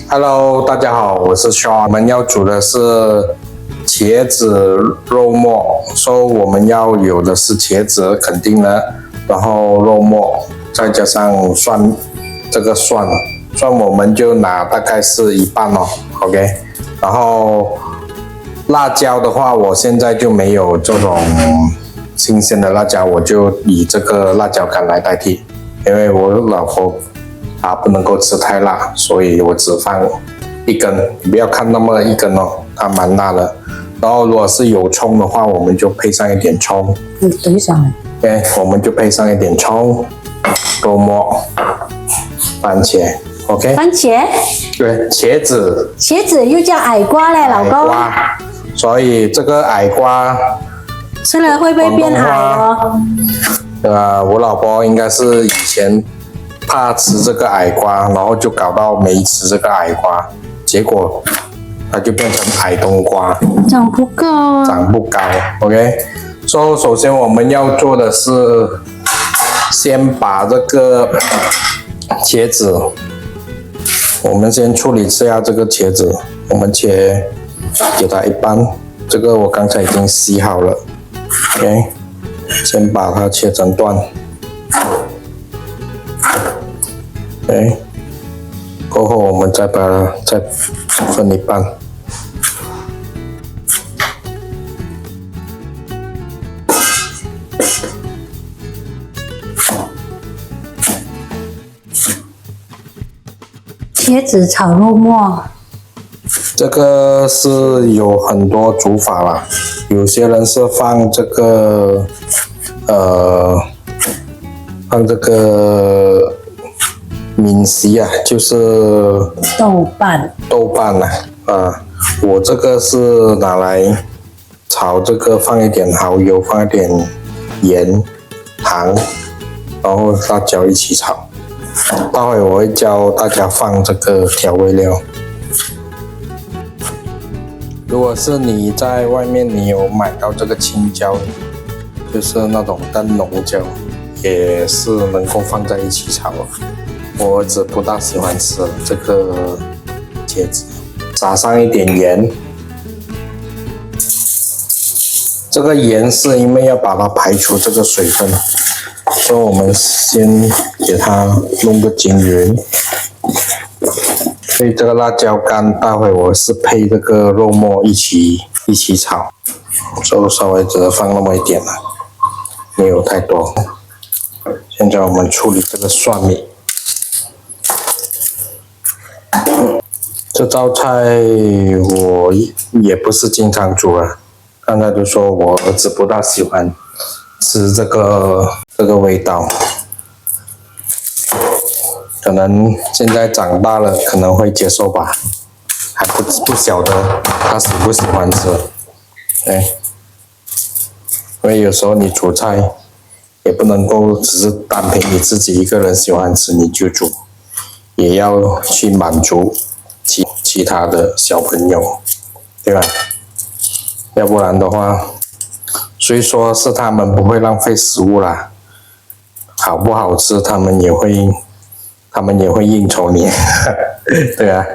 Hello， 大家好，我是 Sean。我们要煮的是茄子肉末，所以我们要有的是茄子，肯定的，然后肉末，再加上蒜，这个蒜我们就拿大概是一半哦 ，OK。然后辣椒的话，我现在就没有这种新鲜的辣椒，我就以这个辣椒干来代替，因为我老婆它不能够吃太辣，所以我只放一根，你不要看那么一根哦，它蛮辣的。然后如果是有葱的话，我们就配上一点葱。等一下。对，我们就配上一点葱、肉末、番茄 ，OK。番茄？对，茄子。茄子又叫矮瓜嘞，老公。瓜，所以这个矮瓜吃了会不会变矮哦？我老婆应该是以前怕吃这个矮瓜，然后就搞到没吃这个矮瓜，结果它就变成矮冬瓜，长不高啊。长不高 ，OK。首先我们要做的是，先把这个茄子，我们先处理一下这个茄子，我们切给它一半，这个我刚才已经洗好了 ，OK。先把它切成段。OK， 过后我们再把它再分一半。茄子炒肉末，这个是有很多煮法啦，有些人是放这个闽席啊，就是豆瓣啊，我这个是拿来炒这个，放一点蚝油，放一点盐、糖，然后辣椒一起炒。待会我会教大家放这个调味料。如果是你在外面你有买到这个青椒，就是那种灯笼椒，也是能够放在一起炒。我儿子不大喜欢吃这个茄子，撒上一点盐。这个盐是因为要把它排除这个水分，所以我们先给它弄个均匀。所以这个辣椒干，待会我是配这个肉末一起炒，所以稍微只放那么一点了，没有太多。现在我们处理这个蒜米。这道菜我也不是经常煮啊，刚才都说我儿子不大喜欢吃这个味道，可能现在长大了可能会接受吧，还不晓得他喜不喜欢吃，因为有时候你煮菜也不能够只是单凭你自己一个人喜欢吃你就煮，也要去满足其他的小朋友，对吧？要不然的话，虽说是他们不会浪费食物啦，好不好吃他们也会应酬你，对啊。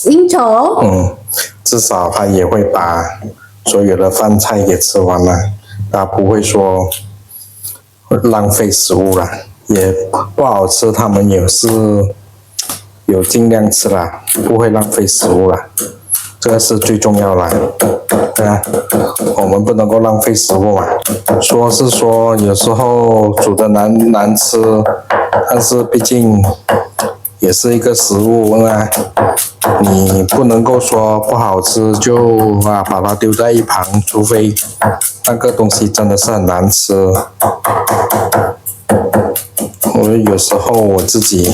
应酬？至少他也会把所有的饭菜给吃完了，他不会说浪费食物啦，也不好吃他们也是有尽量吃啦，不会浪费食物啦，这个是最重要啦，对啊，我们不能够浪费食物嘛。说是说有时候煮的难吃，但是毕竟也是一个食物啊，你不能够说不好吃就把它丢在一旁，除非那个东西真的是很难吃。我有时候我自己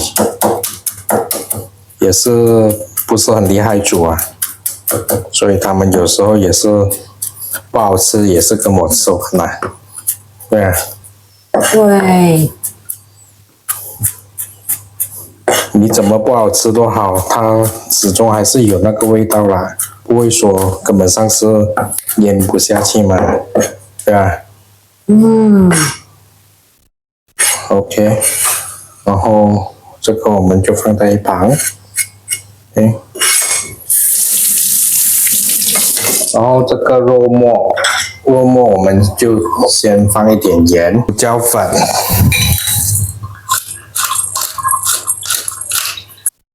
也是不是很厉害煮啊，所以他们有时候也是不好吃，也是跟我吃完啦，对啊。对。你怎么不好吃都好，它始终还是有那个味道啦，不会说根本上是咽不下去嘛，对吧？ OK， 然后这个我们就放在一旁。OK， 然后这个肉末我们就先放一点盐、胡椒粉。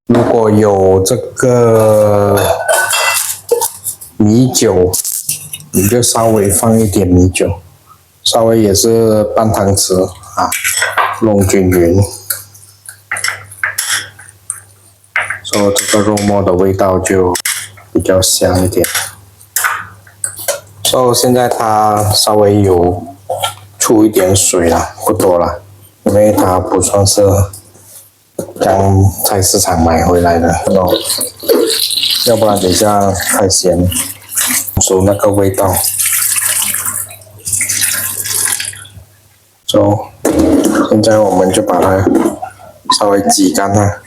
如果有这个米酒，你就稍微放一点米酒，稍微也是半汤匙啊，弄均匀，所以这个肉末的味道就比较香一点。所以现在它稍微有出一点水了，不多了，因为它不算是刚菜市场买回来的肉，要不然等一下太咸，熟那个味道。现在我们就把它稍微挤干了。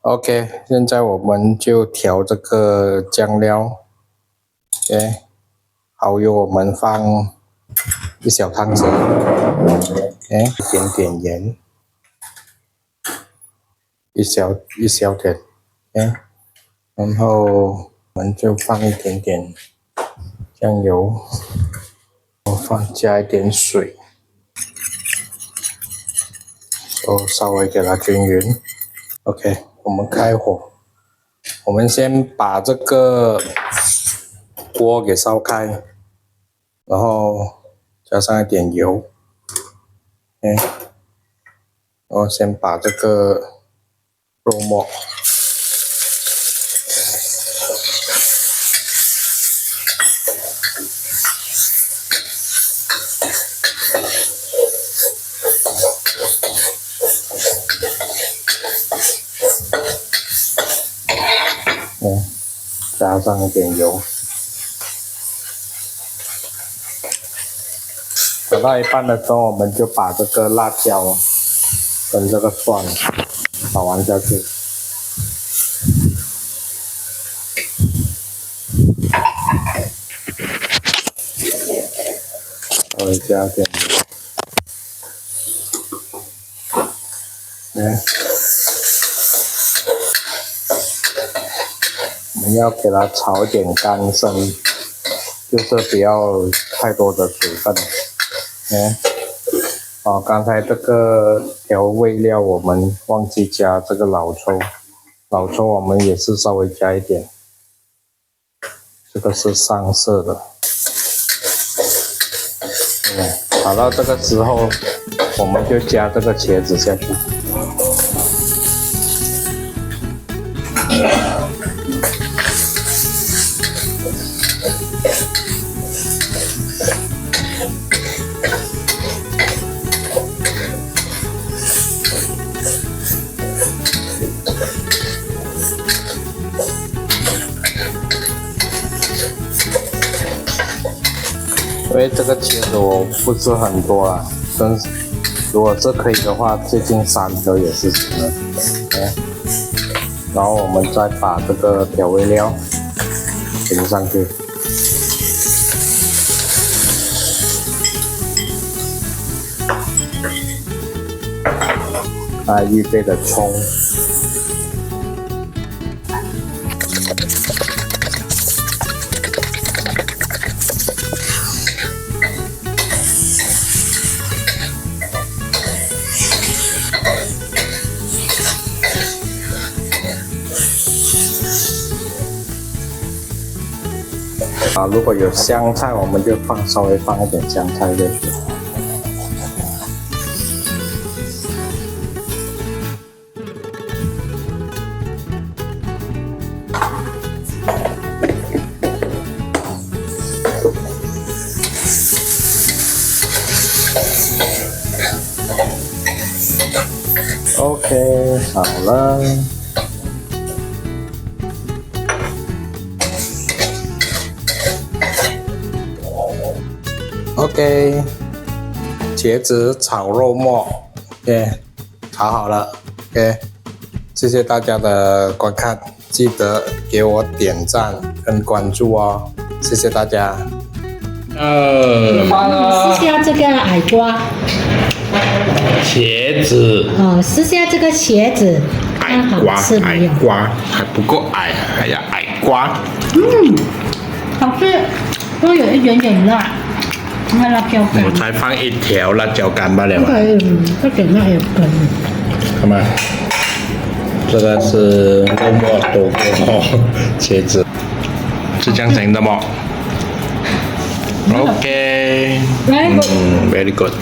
OK， 现在我们就调这个酱料。OK， 蚝油我们放一小汤匙。OK， 一点点盐，一小点。OK， 然后我们就放一点点酱油，加一点水，稍微给它均匀。OK， 我们开火，我们先把这个锅给烧开，然后加上一点油。OK， 然后先把这个肉末加上一点油，炒到一半的时候，我们就把这个辣椒跟这个蒜炒完下去，稍微加点油，我们要给它炒点干身，就是不要太多的水分。刚才这个调味料我们忘记加这个老抽，老抽我们也是稍微加一点，这个是上色的。炒到这个时候，我们就加这个茄子下去。因为这个茄子我不是很多啦，但是如果是可以的话，接近3颗也是行的。然后我们再把这个调味料淋上去，预备的葱。如果有香菜，我们就稍微放一点香菜进去。OK， 好了。OK， 茄子炒肉末 ，OK， 炒好了 ，OK， 谢谢大家的观看，记得给我点赞跟关注哦，谢谢大家。试下这个矮瓜，茄子，试下这个茄子，矮看好瓜，吃没有？瓜还不够矮，还要矮瓜。好吃，都有一点点辣，那辣椒干我。才放一条辣椒干罢了嘛，可以，这点辣也可以。看嘛，这个是肉末多过茄子，是这样整的吗？OK， Very good. very good。